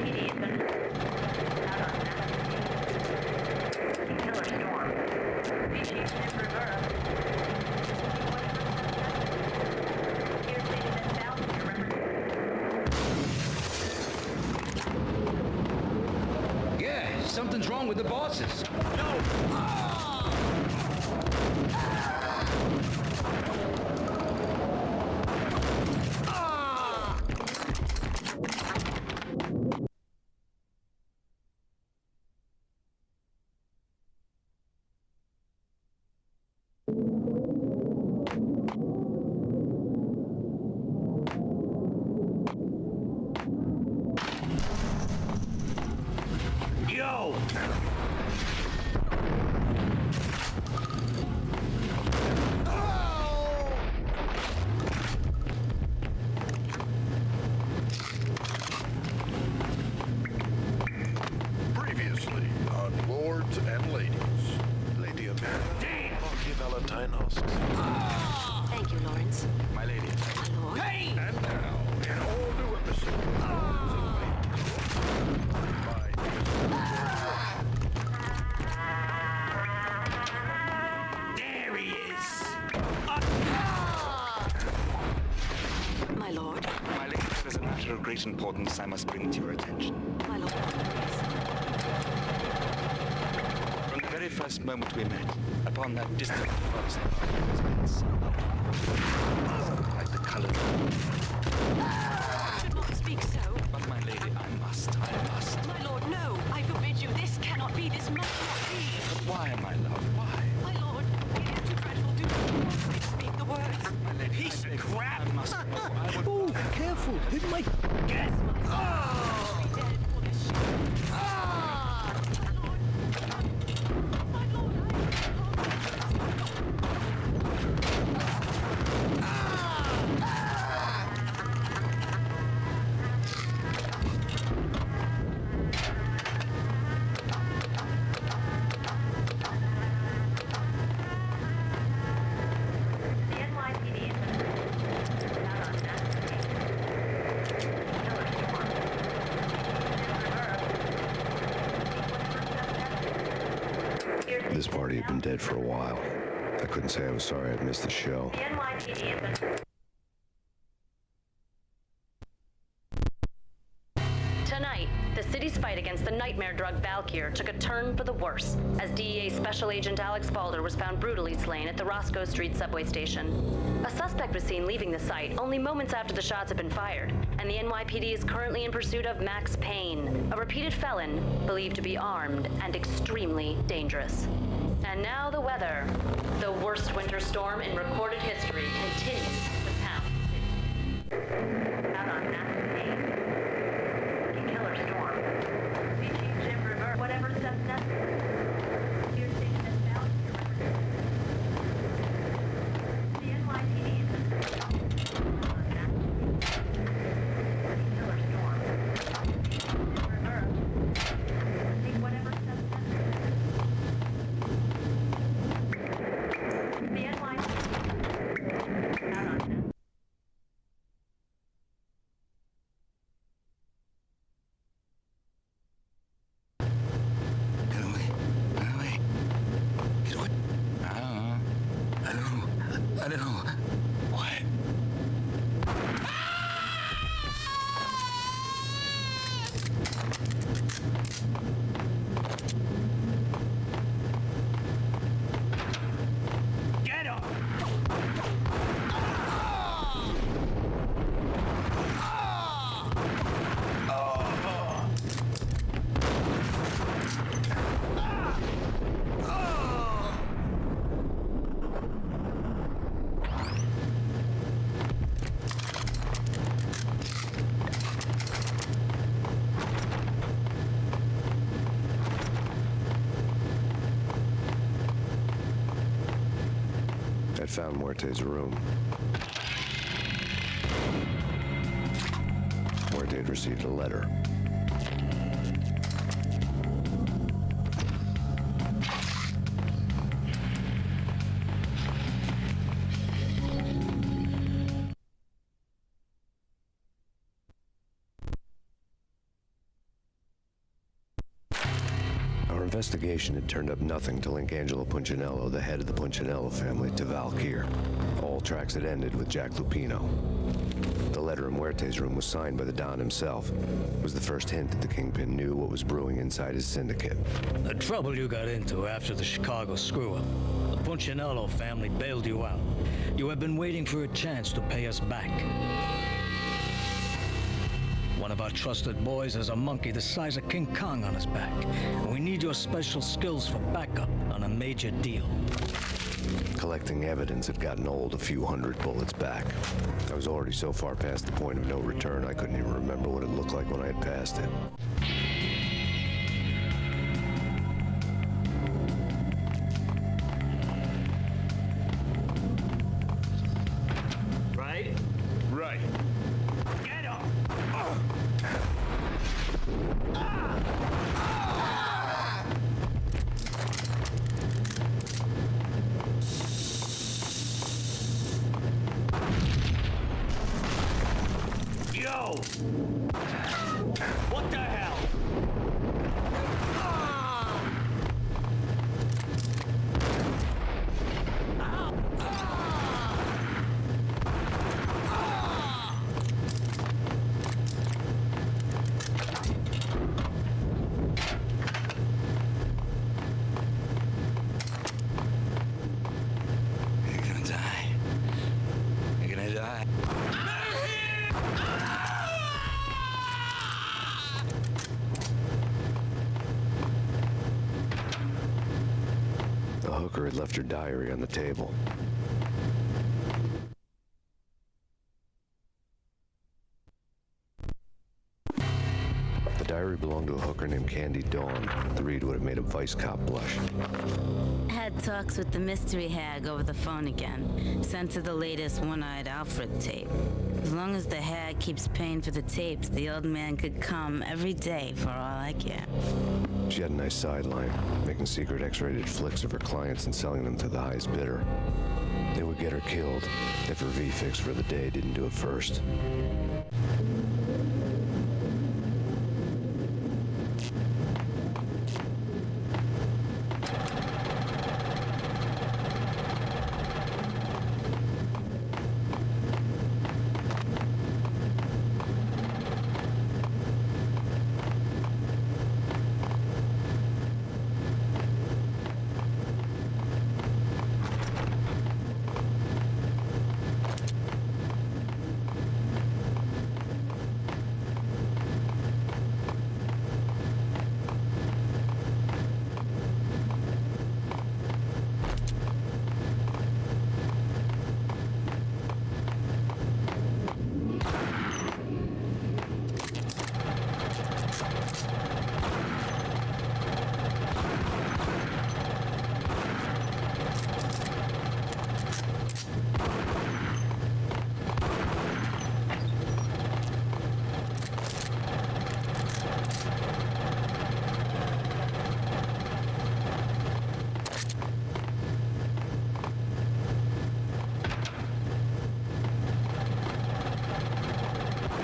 NYPD has been out on that killer storm. Species in reverse. Here stated as Valkyrie represents. Yeah, something's wrong with the bosses. No! Yo! Previously on Lords and Ladies. Lady America. Funky Valentinos. Thank you, Lawrence. My lady. My lord. Hey! And now, an all-new episode. There he is! My lord. My lady, there's a matter of great importance I must bring to your attention. My lord. From the very first moment we met, upon that distant forest, like the color. You should not speak so. But my lady, I must. My lord, no. I forbid you. This cannot be. This must not be. But why, my love, why? My lord, it is too dreadful. Do not speak the words. My lady, piece of crap! I must. I would. Oh, careful! It might... Get! Be dead for this ship. My lord. My lord, The NYPD has been out on that killer storm. Species in reverse. This party had been dead for a while. I couldn't say I was sorry I'd missed the show. The NYPD has been. Tonight, the city's fight against the nightmare drug Valkyr took a turn for the worse, as DEA Special Agent Alex Balder was found brutally slain at the Roscoe Street subway station. A suspect was seen leaving the site only moments after the shots had been fired, and the NYPD is currently in pursuit of Max Payne, a repeated felon believed to be armed and extremely dangerous. And now the weather. The worst winter storm in recorded history continues to pound the city. Out on that killer storm. Species in reverse. Whatever steps necessary. Here stated as Valkyrie represents. The NYPD has been out on that killer storm. Species in reverse. Take whatever steps necessary. The NYPD out on that. Get away. Get away. Get away. I don't know. What? Get him! I found Muerte's room. Muerte had received a letter. Our investigation had turned up nothing to link Angelo Punchinello, the head of the Punchinello family, to Valkyr. All tracks had ended with Jack Lupino. The letter in Muerte's room was signed by the Don himself. It was the first hint that the Kingpin knew what was brewing inside his syndicate. The trouble you got into after the Chicago screw-up. The Punchinello family bailed you out. You have been waiting for a chance to pay us back. One of our trusted boys has a monkey the size of King Kong on his back. And we need your special skills for backup on a major deal. Collecting evidence had gotten old a few hundred bullets back. I was already so far past the point of no return, I couldn't even remember what it looked like when I had passed it. Right? Right. Get up! Yo! What the hell? You're gonna die. You're gonna die. The hooker had left her diary on the table. The diary belonged to a hooker named Candy Dawn. The read would have made a vice cop blush. Had talks with the mystery hag over the phone again. Sent her the latest one-eyed Alfred tape. As long as the hag keeps paying for the tapes, the old man could come every day for all I care. She had a nice sideline, making secret X-rated flicks of her clients and selling them to the highest bidder. They would get her killed if her V-fix for the day didn't do it first.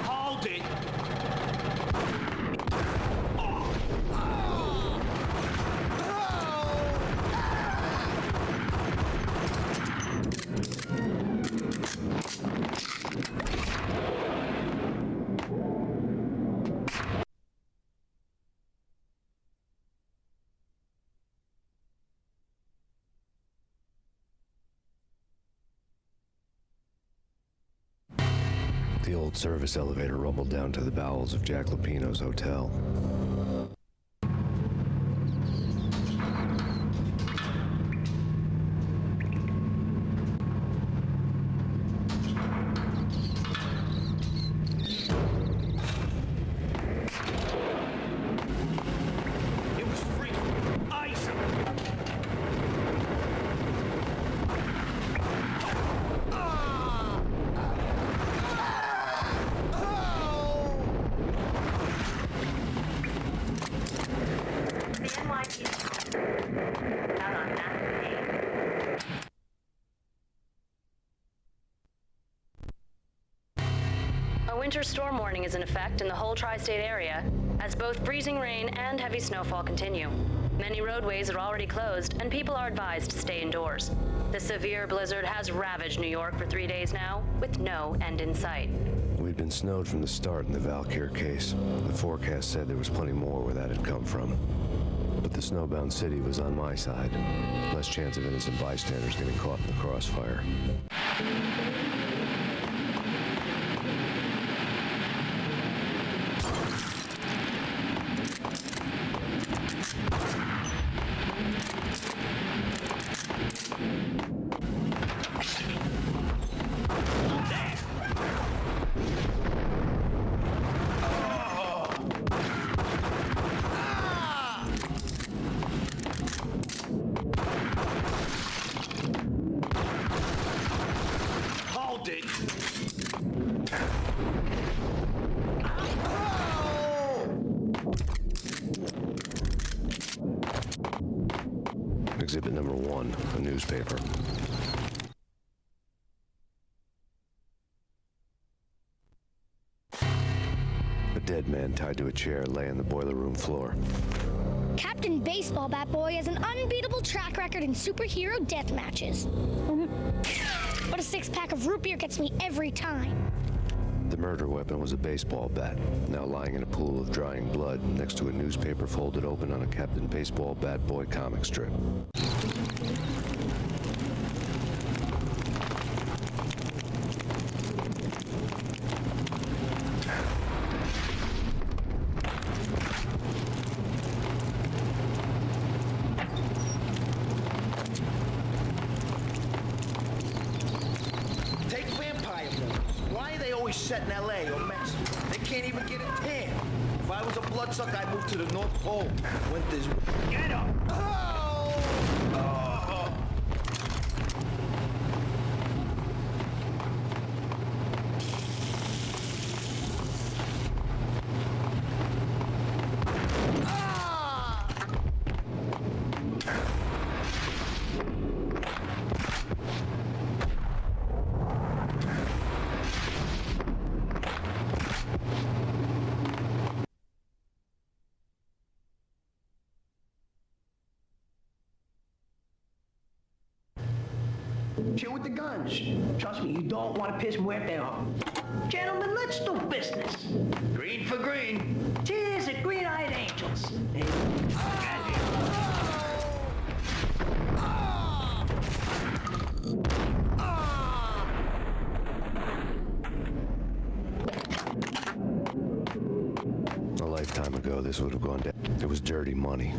Hold it! The old service elevator rumbled down to the bowels of Jack Lupino's hotel. It was freaking ice! winter storm warning is in effect in the whole tri-state area, as both freezing rain and heavy snowfall continue. Many roadways are already closed, and people are advised to stay indoors. The severe blizzard has ravaged New York for 3 days now, with no end in sight. We'd been snowed from the start in the Valkyr case. The forecast said there was plenty more where that had come from. But the snowbound city was on my side. Less chance of innocent bystanders getting caught in the crossfire. Hold it! Exhibit number 1, a newspaper. A dead man tied to a chair lay on the boiler room floor. Captain Baseball Bat Boy has an unbeatable track record in superhero death matches. But a 6-pack of root beer gets me every time. The murder weapon was a baseball bat, now lying in a pool of drying blood next to a newspaper folded open on a Captain Baseball Bat Boy comic strip. Take vampire movies. Why are they always set in L.A. or Mexico? They can't even get a tan. If I was a bloodsucker, I'd move to the North Pole. Winter's... Get up! Oh! Oh! Shit with the guns. Trust me, you don't want to piss Muerte off. Gentlemen, let's do business. Green for green. Cheers at Green-Eyed Angels. A lifetime ago, this would have gone down. It was dirty money.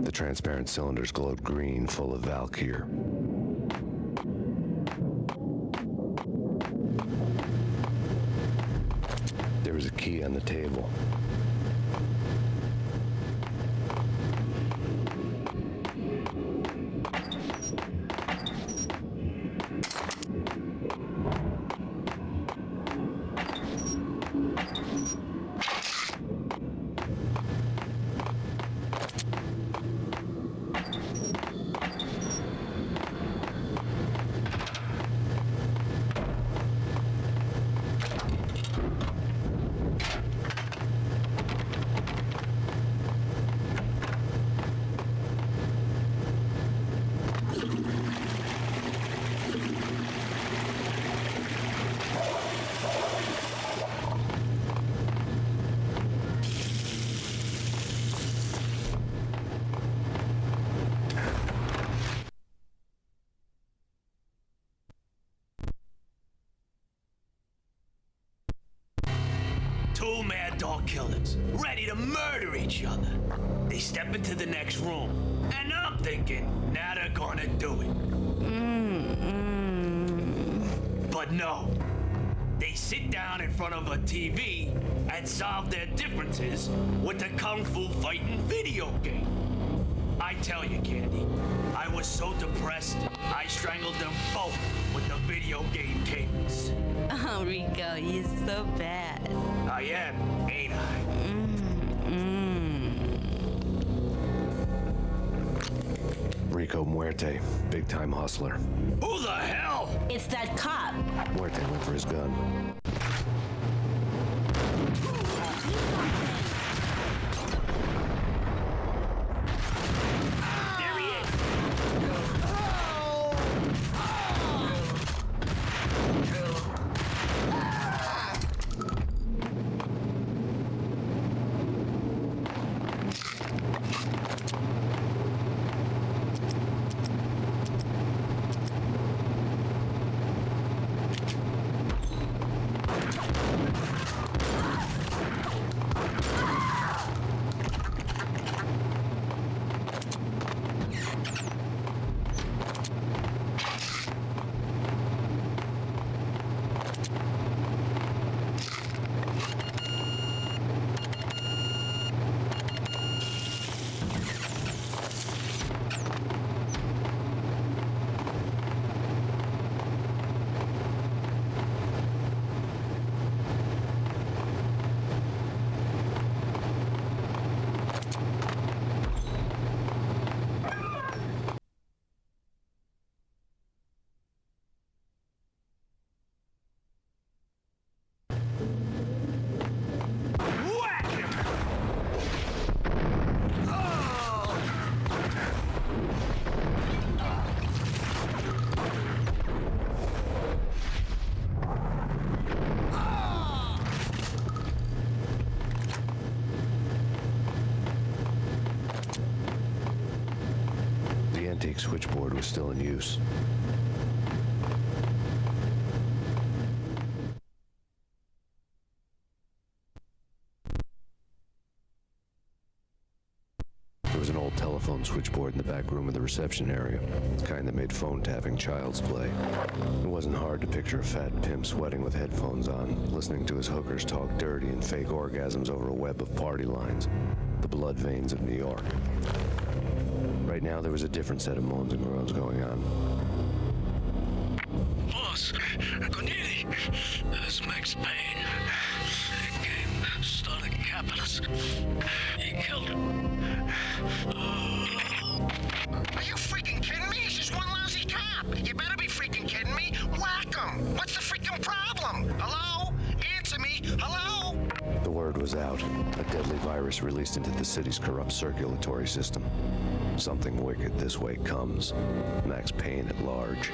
The transparent cylinders glowed green, full of Valkyr. There was a key on the table. Two mad dog killers, ready to murder each other. They step into the next room, and I'm thinking, now they're gonna do it. But no. They sit down in front of a TV and solve their differences with a kung fu fighting video game. I tell you, Candy, I was so depressed, I strangled them both with the video game cables. Oh, Rico, you're so bad. I am, ain't I? Rico Muerte, big-time hustler. Who the hell? It's that cop. Muerte went for his gun. There he is. The antique switchboard was still in use. There was an old telephone switchboard in the back room of the reception area, the kind that made phone tapping child's play. It wasn't hard to picture a fat pimp sweating with headphones on, listening to his hookers talk dirty and fake orgasms over a web of party lines, the blood veins of New York. Right now, there was a different set of moans and groans going on. Boss, Corneli, this is Max Payne. He came, started capping us. He killed him. Are you freaking kidding me? He's just one lousy cop. You better be freaking kidding me. Whack him. What's the freaking problem? Hello? Answer me. Hello? The word was out. A deadly virus released into the city's corrupt circulatory system. Something wicked this way comes. Max Payne at large.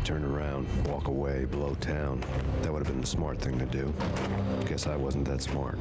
turn around, walk away, blow town. That would have been the smart thing to do. Guess I wasn't that smart.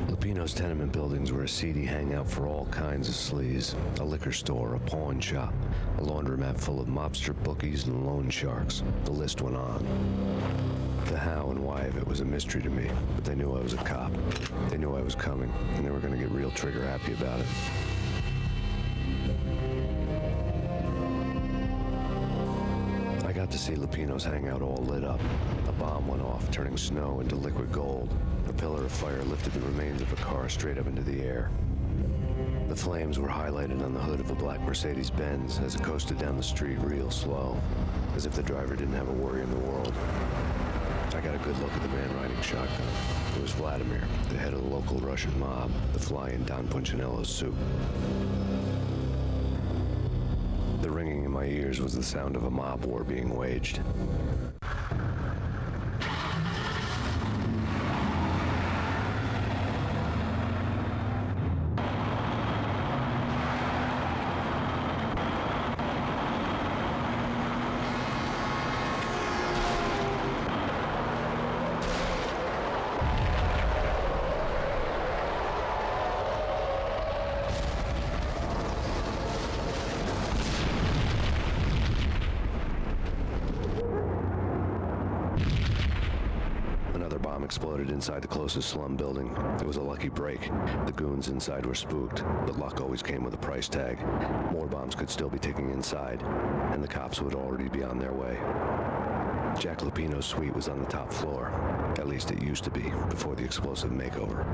Lupino's tenement buildings were a seedy hangout for all kinds of sleaze. A liquor store, a pawn shop, a laundromat full of mobster bookies and loan sharks. The list went on. The how and why of it was a mystery to me, but they knew I was a cop. They knew I was coming, and they were going to get real trigger happy about it. I got to see Lupino's hangout all lit up. A bomb went off, turning snow into liquid gold. A pillar of fire lifted the remains of a car straight up into the air. The flames were highlighted on the hood of a black Mercedes-Benz as it coasted down the street real slow, as if the driver didn't have a worry in the world. I got a good look at the man riding shotgun. It was Vladimir, the head of the local Russian mob, the fly in Don Punchinello's suit. The ringing in my ears was the sound of a mob war being waged. Exploded inside the closest slum building. It was a lucky break. The goons inside were spooked, but luck always came with a price tag. More bombs could still be ticking inside, and the cops would already be on their way. Jack Lupino's suite was on the top floor. At least it used to be, before the explosive makeover.